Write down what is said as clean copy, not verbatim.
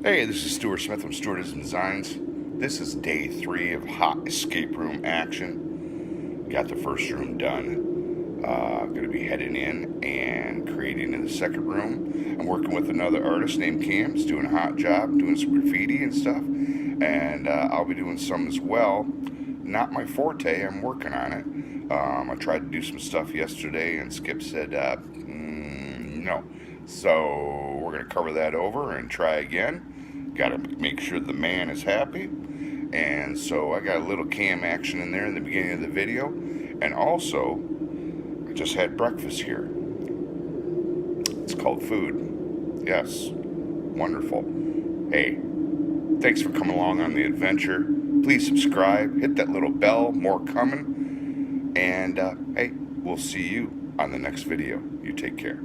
Hey, this is Stuart Smith from Stuartizm Designs. This is day 3 of hot escape room action. Got the first room done. Going to be heading in and creating in the second room. I'm working with another artist named Cam. He's doing a hot job, doing some graffiti and stuff. And I'll be doing some as well. Not my forte, I'm working on it. I tried to do some stuff yesterday and Skip said, no. So we're going to cover that over and try again. Got to make sure the man is happy. And so I got a little cam action in there in the beginning of the video. And also, I just had breakfast here. It's called food. Yes, wonderful. Hey, thanks for coming along on the adventure. Please subscribe, hit that little bell, more coming. And hey, we'll see you on the next video. You take care.